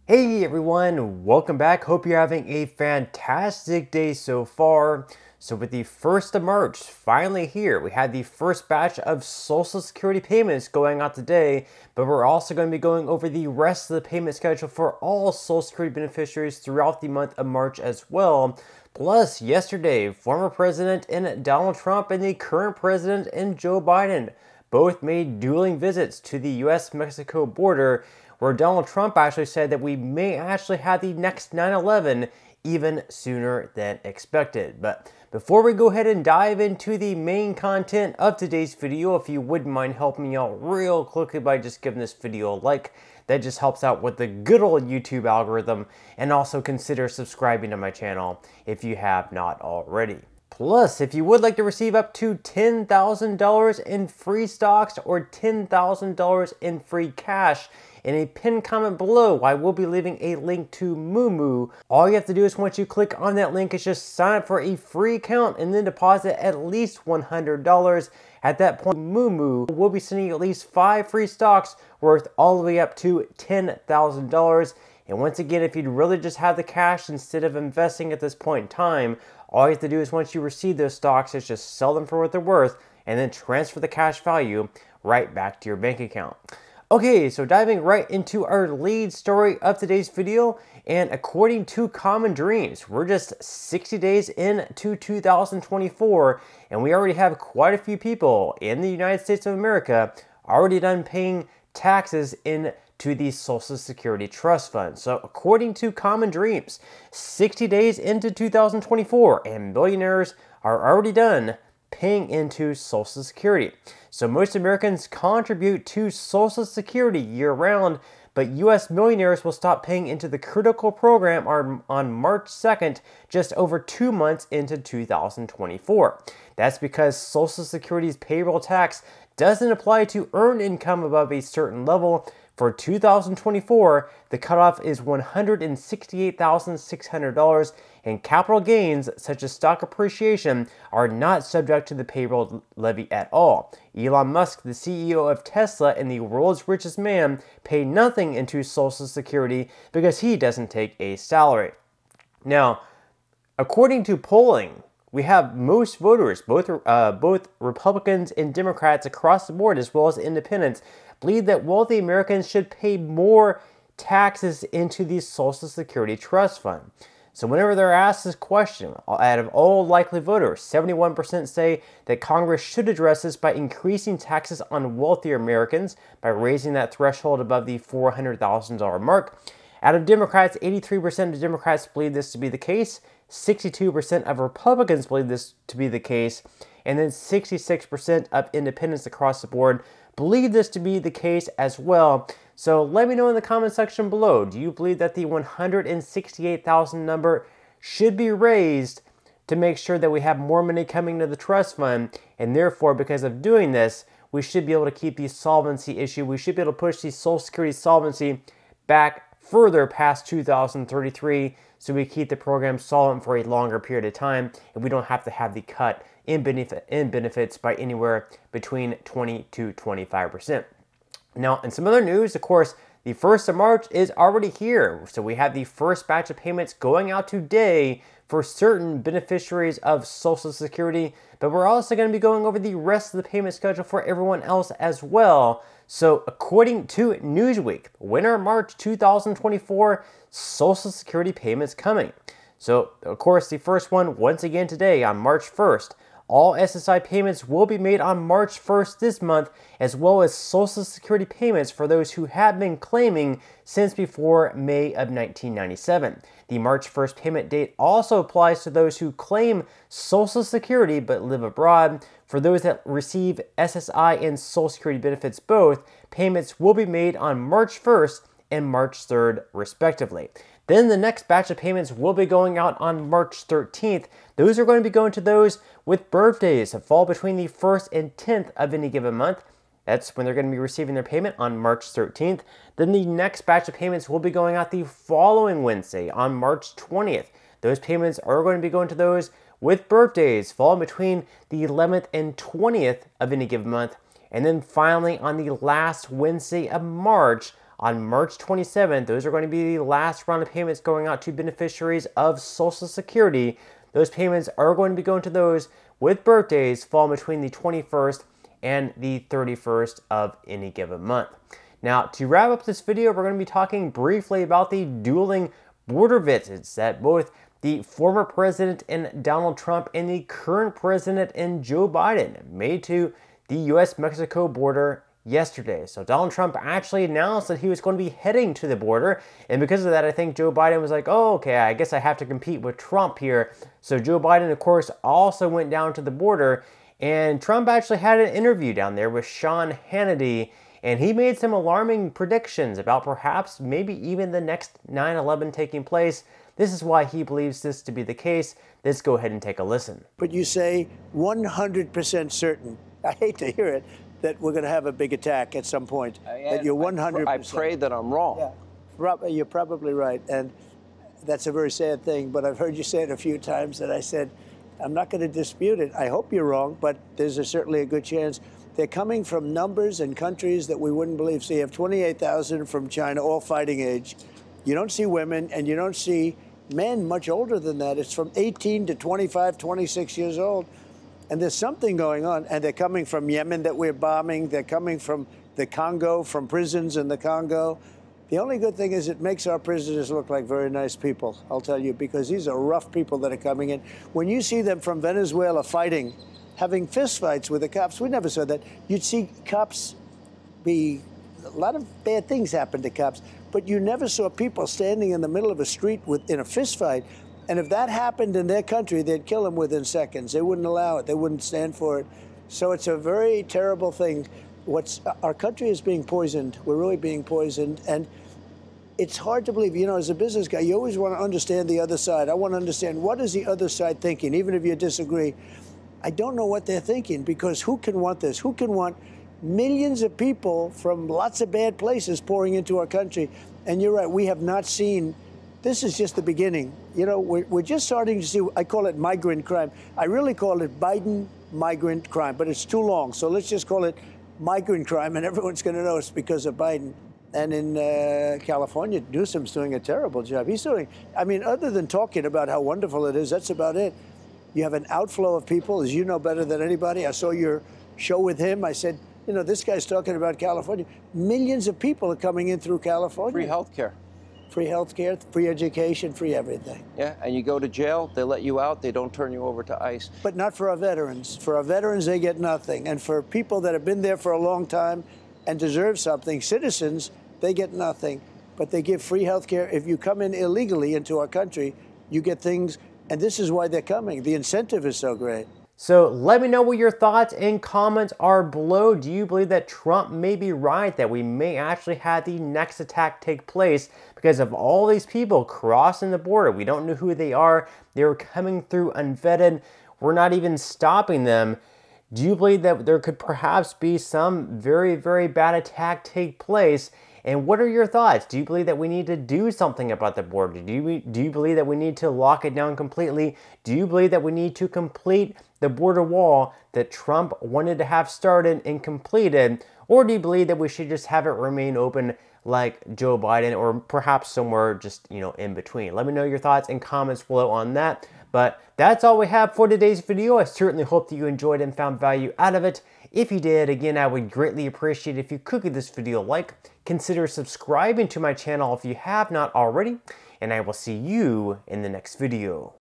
Hey everyone, welcome back. Hope you're having a fantastic day so far. So with the 1st of March finally here, we had the first batch of Social Security payments going out today, but we're also going to be going over the rest of the payment schedule for all Social Security beneficiaries throughout the month of March as well. Plus, yesterday, former President Donald Trump and the current President Joe Biden both made dueling visits to the US-Mexico border, where Donald Trump actually said that we may actually have the next 9/11 even sooner than expected. But before we go ahead and dive into the main content of today's video, if you wouldn't mind helping me out real quickly by just giving this video a like, that just helps out with the good old YouTube algorithm, and also consider subscribing to my channel if you have not already. Plus, if you would like to receive up to $10,000 in free stocks or $10,000 in free cash, in a pinned comment below, I will be leaving a link to Moomoo. All you have to do is once you click on that link is just sign up for a free account and then deposit at least $100. At that point, Moomoo will be sending you at least 5 free stocks worth all the way up to $10,000. And once again, if you'd really just have the cash instead of investing at this point in time, all you have to do is once you receive those stocks is just sell them for what they're worth and then transfer the cash value right back to your bank account. Okay, so diving right into our lead story of today's video, and according to Common Dreams, we're just 60 days into 2024, and we already have quite a few people in the United States of America already done paying taxes into the Social Security Trust Fund. So according to Common Dreams, 60 days into 2024, and millionaires are already done paying into Social Security. So most Americans contribute to Social Security year-round, but U.S. millionaires will stop paying into the critical program on March 2nd, just over 2 months into 2024. That's because Social Security's payroll tax doesn't apply to earned income above a certain level. For 2024, the cutoff is $168,600, and capital gains, such as stock appreciation, are not subject to the payroll levy at all. Elon Musk, the CEO of Tesla and the world's richest man, paid nothing into Social Security because he doesn't take a salary. Now, according to polling, we have most voters, both Republicans and Democrats across the board, as well as independents, believe that wealthy Americans should pay more taxes into the Social Security Trust Fund. So whenever they're asked this question, out of all likely voters, 71% say that Congress should address this by increasing taxes on wealthier Americans by raising that threshold above the $400,000 mark. Out of Democrats, 83% of Democrats believe this to be the case, 62% of Republicans believe this to be the case, and then 66% of independents across the board believe this to be the case as well. So let me know in the comment section below, do you believe that the 168,000 number should be raised to make sure that we have more money coming to the trust fund, and therefore because of doing this, we should be able to keep the solvency issue, we should be able to push the Social Security solvency back further past 2033 so we keep the program solvent for a longer period of time and we don't have to have the cut in benefits by anywhere between 20 to 25%. Now, in some other news, of course, the 1st of March is already here. So we have the first batch of payments going out today for certain beneficiaries of Social Security, but we're also going to be going over the rest of the payment schedule for everyone else as well. So according to Newsweek, winter March 2024 Social Security payments coming. So of course the first one once again today on March 1st. All SSI payments will be made on March 1st this month, as well as Social Security payments for those who have been claiming since before May of 1997. The March 1st payment date also applies to those who claim Social Security but live abroad. For those that receive SSI and Social Security benefits both, payments will be made on March 1st and March 3rd, respectively. Then the next batch of payments will be going out on March 13th. Those are going to be going to those with birthdays that fall between the 1st and 10th of any given month. That's when they're going to be receiving their payment on March 13th. Then the next batch of payments will be going out the following Wednesday on March 20th. Those payments are going to be going to those with birthdays falling between the 11th and 20th of any given month. And then finally on the last Wednesday of March on March 27th. Those are going to be the last round of payments going out to beneficiaries of Social Security. Those payments are going to be going to those with birthdays falling between the 21st and the 31st of any given month. Now, to wrap up this video, we're going to be talking briefly about the dueling border visits that both the former president in Donald Trump and the current president in Joe Biden made to the U.S.-Mexico border yesterday. So Donald Trump actually announced that he was going to be heading to the border, and because of that, I think Joe Biden was like, oh, okay, I guess I have to compete with Trump here. So Joe Biden, of course, also went down to the border, and Trump actually had an interview down there with Sean Hannity, and he made some alarming predictions about perhaps maybe even the next 9/11 taking place. This is why he believes this to be the case. Let's go ahead and take a listen. But you say 100% certain, I hate to hear it, that we're going to have a big attack at some point. That you're 100%. I pray that I'm wrong. Yeah, you're probably right. And that's a very sad thing. But I've heard you say it a few times, and I said, I'm not going to dispute it. I hope you're wrong, but there's certainly a good chance. They're coming from numbers and countries that we wouldn't believe. So you have 28,000 from China, all fighting age. You don't see women, and you don't see men much older than that. It's from 18 to 25, 26 years old. And there's something going on. And they're coming from Yemen that we're bombing. They're coming from the Congo, from prisons in the Congo. The only good thing is it makes our prisoners look like very nice people, I'll tell you, because these are rough people that are coming in. When you see them from Venezuela fighting, having fistfights with the cops, we never saw that. You'd see cops a lot of bad things happen to cops, but you never saw people standing in the middle of a street in a fistfight. And if that happened in their country, they'd kill them within seconds. They wouldn't allow it. They wouldn't stand for it. So it's a very terrible thing. Our country is being poisoned. We're really being poisoned. And it's hard to believe. You know, as a business guy, you always want to understand the other side. I want to understand, what is the other side thinking, even if you disagree. I don't know what they're thinking, because who can want this? Who can want millions of people from lots of bad places pouring into our country? And you're right, we have not seen. This is just the beginning. You know, we're just starting to see, I call it migrant crime. I really call it Biden migrant crime, but it's too long. So let's just call it migrant crime, and everyone's going to know it's because of Biden. And in California, Newsom's doing a terrible job. He's doing, I mean, other than talking about how wonderful it is, that's about it. You have an outflow of people, as you know better than anybody. I saw your show with him. I said, you know, this guy's talking about California. Millions of people are coming in through California. Free health care. Free health care, free education, free everything. Yeah, and you go to jail, they let you out, they don't turn you over to ICE. But not for our veterans. For our veterans, they get nothing. And for people that have been there for a long time and deserve something, citizens, they get nothing. But they give free health care. If you come in illegally into our country, you get things, and this is why they're coming. The incentive is so great. So let me know what your thoughts and comments are below. Do you believe that Trump may be right, that we may actually have the next attack take place because of all these people crossing the border? We don't know who they are. They're coming through unvetted. We're not even stopping them. Do you believe that there could perhaps be some very, very bad attack take place? And what are your thoughts? Do you believe that we need to do something about the border? Do you believe that we need to lock it down completely? Do you believe that we need to complete the border wall that Trump wanted to have started and completed? Or do you believe that we should just have it remain open like Joe Biden, or perhaps somewhere just, you know, in between? Let me know your thoughts and comments below on that. But that's all we have for today's video. I certainly hope that you enjoyed and found value out of it. If you did, again, I would greatly appreciate it if you could give this video a like. Consider subscribing to my channel if you have not already, and I will see you in the next video.